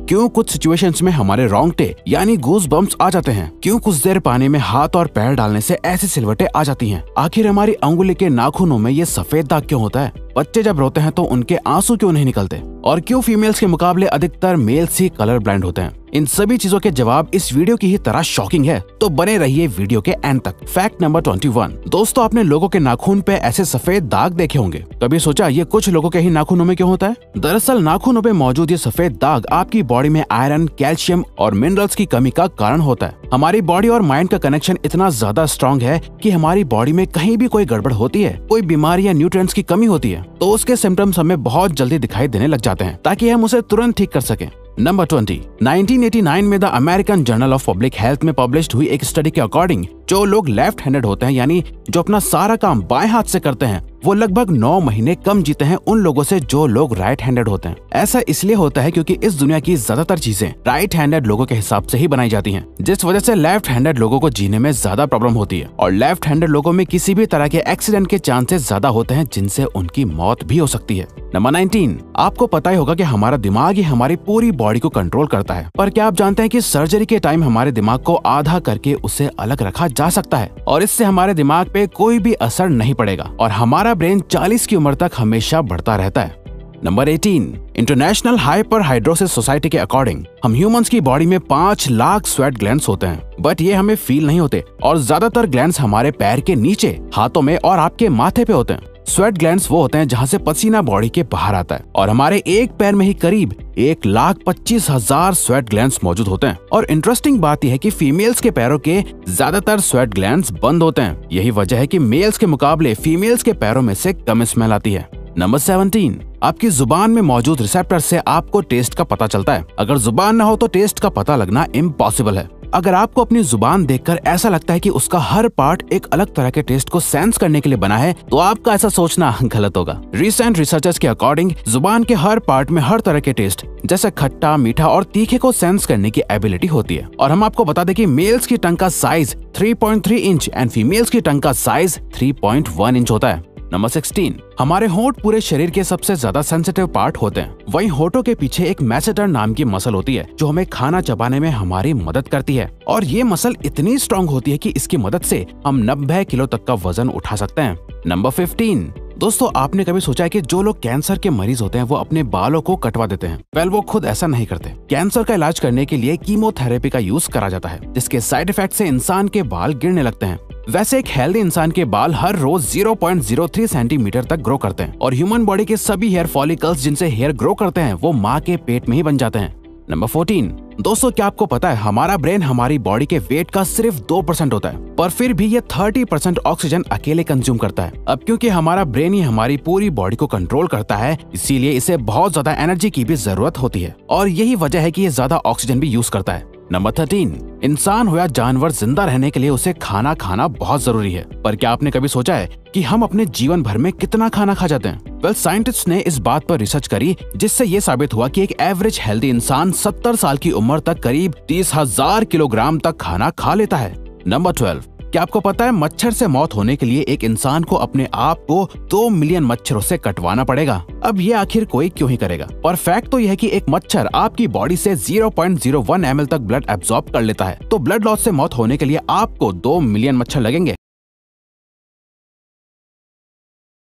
क्यों कुछ सिचुएशंस में हमारे रोंगटे यानी गूज बम्प्स आ जाते हैं, क्यों कुछ देर पानी में हाथ और पैर डालने से ऐसी सिलवटें आ जाती हैं, आखिर हमारी अंगुली के नाखूनों में ये सफेद दाग क्यों होता है, बच्चे जब रोते हैं तो उनके आंसू क्यों नहीं निकलते, और क्यों फीमेल्स के मुकाबले अधिकतर मेल्स ही कलर ब्लाइंड होते हैं। इन सभी चीजों के जवाब इस वीडियो की ही तरह शॉकिंग है, तो बने रहिए वीडियो के एंड तक। Fact number 21। दोस्तों, आपने लोगों के नाखून पे ऐसे सफेद दाग देखे होंगे। कभी सोचा ये कुछ लोगों के ही नाखूनों में क्यों होता है? दरअसल नाखूनों पे मौजूद ये सफेद दाग आपकी बॉडी में आयरन, कैल्शियम और मिनरल्स की कमी का कारण होता है। हमारी बॉडी और माइंड का कनेक्शन इतना ज्यादा स्ट्रॉन्ग है कि हमारी बॉडी में कहीं भी कोई गड़बड़ होती है, कोई बीमारी या न्यूट्रिएंट्स की कमी होती है, तो उसके सिम्टम्स हमें बहुत जल्दी दिखाई देने लग जाते हैं, ताकि हम उसे तुरंत ठीक कर सकें। नंबर 20। 1989 में the American journal of public health में पब्लिश्ड हुई एक स्टडी के अकॉर्डिंग जो लोग लेफ्ट हैंडेड होते हैं, यानी जो अपना सारा काम बाएं हाथ से करते हैं, वो लगभग 9 महीने कम जीते हैं उन लोगों से जो लोग राइट हैंडेड होते हैं। ऐसा इसलिए होता है क्योंकि इस दुनिया की ज्यादातर चीजें राइट हैंडेड लोगों के हिसाब से ही बनाई जाती हैं, जिस वजह से लेफ्ट हैंडेड लोगों को जीने में ज्यादा प्रॉब्लम होती है, और लेफ्ट हैंडेड लोगों में किसी भी तरह के एक्सीडेंट के चांसेस ज्यादा होते हैं, जिनसे उनकी मौत भी हो सकती है। नंबर 19। आपको पता ही होगा कि हमारा दिमाग ही हमारी पूरी बॉडी को कंट्रोल करता है, पर क्या आप जानते हैं कि सर्जरी के टाइम हमारे दिमाग को आधा करके उसे अलग रखा जा सकता है, और इससे हमारे दिमाग पे कोई भी असर नहीं पड़ेगा, और हमारा ब्रेन 40 की उम्र तक हमेशा बढ़ता रहता है। नंबर 18। इंटरनेशनल हाइपरहाइड्रोसिस सोसाइटी के अकॉर्डिंग हम ह्यूमंस की बॉडी में 5 लाख स्वेट ग्लैंड्स होते हैं, बट ये हमें फील नहीं होते, और ज्यादातर ग्लैंड्स हमारे पैर के नीचे, हाथों में और आपके माथे पे होते हैं। स्वेट ग्लैंड्स वो होते हैं जहाँ से पसीना बॉडी के बाहर आता है, और हमारे एक पैर में ही करीब 1,25,000 स्वेट ग्लैंड्स मौजूद होते हैं। और इंटरेस्टिंग बात यह है कि फीमेल्स के पैरों के ज्यादातर स्वेट ग्लैंड्स बंद होते हैं। यही वजह है कि मेल्स के मुकाबले फीमेल्स के पैरों में से कम स्मेल आती है। नंबर 17। आपकी जुबान में मौजूद रिसेप्टर से आपको टेस्ट का पता चलता है। अगर जुबान न हो तो टेस्ट का पता लगना इम्पॉसिबल है। अगर आपको अपनी जुबान देखकर ऐसा लगता है कि उसका हर पार्ट एक अलग तरह के टेस्ट को सेंस करने के लिए बना है, तो आपका ऐसा सोचना गलत होगा। रिसेंट रिसर्चर्स के अकॉर्डिंग जुबान के हर पार्ट में हर तरह के टेस्ट जैसे खट्टा, मीठा और तीखे को सेंस करने की एबिलिटी होती है। और हम आपको बता दें कि मेल्स की टंग का साइज 3.3 इंच एंड फीमेल्स की टंग का साइज 3.1 इंच होता है। नंबर 16। हमारे होंठ पूरे शरीर के सबसे ज्यादा सेंसिटिव पार्ट होते हैं। वहीं होठों के पीछे एक मैसेटर नाम की मसल होती है जो हमें खाना चबाने में हमारी मदद करती है, और ये मसल इतनी स्ट्रॉन्ग होती है कि इसकी मदद से हम 90 किलो तक का वजन उठा सकते हैं। नंबर 15। दोस्तों, आपने कभी सोचा है कि जो लोग कैंसर के मरीज होते हैं वो अपने बालों को कटवा देते हैं? वेल, वो खुद ऐसा नहीं करते। कैंसर का इलाज करने के लिए कीमोथेरेपी का यूज करा जाता है, जिसके साइड इफेक्ट से इंसान के बाल गिरने लगते हैं। वैसे एक हेल्दी इंसान के बाल हर रोज 0.03 सेंटीमीटर तक ग्रो करते हैं, और ह्यूमन बॉडी के सभी हेयर फॉलिकल्स जिनसे हेयर ग्रो करते हैं वो माँ के पेट में ही बन जाते हैं। नंबर 14। दोस्तों, क्या आपको पता है हमारा ब्रेन हमारी बॉडी के वेट का सिर्फ 2% होता है, पर फिर भी ये 30% ऑक्सीजन अकेले कंज्यूम करता है। अब क्योंकि हमारा ब्रेन ही हमारी पूरी बॉडी को कंट्रोल करता है, इसीलिए इसे बहुत ज्यादा एनर्जी की भी जरूरत होती है, और यही वजह है कि ये ज्यादा ऑक्सीजन भी यूज करता है। नंबर 13। इंसान हो या जानवर, जिंदा रहने के लिए उसे खाना खाना बहुत जरूरी है, पर क्या आपने कभी सोचा है कि हम अपने जीवन भर में कितना खाना खा जाते हैं? वेल, साइंटिस्ट ने इस बात पर रिसर्च करी, जिससे ये साबित हुआ कि एक एवरेज हेल्दी इंसान 70 साल की उम्र तक करीब 30,000 किलोग्राम तक खाना खा लेता है। नंबर 12। क्या आपको पता है मच्छर से मौत होने के लिए एक इंसान को अपने आप को 2 मिलियन मच्छरों से कटवाना पड़ेगा? अब ये आखिर कोई क्यों ही करेगा? पर फैक्ट तो यह है कि एक मच्छर आपकी बॉडी से 0.01 ml तक ब्लड एब्सॉर्ब कर लेता है, तो ब्लड लॉस से मौत होने के लिए आपको 2 मिलियन मच्छर लगेंगे।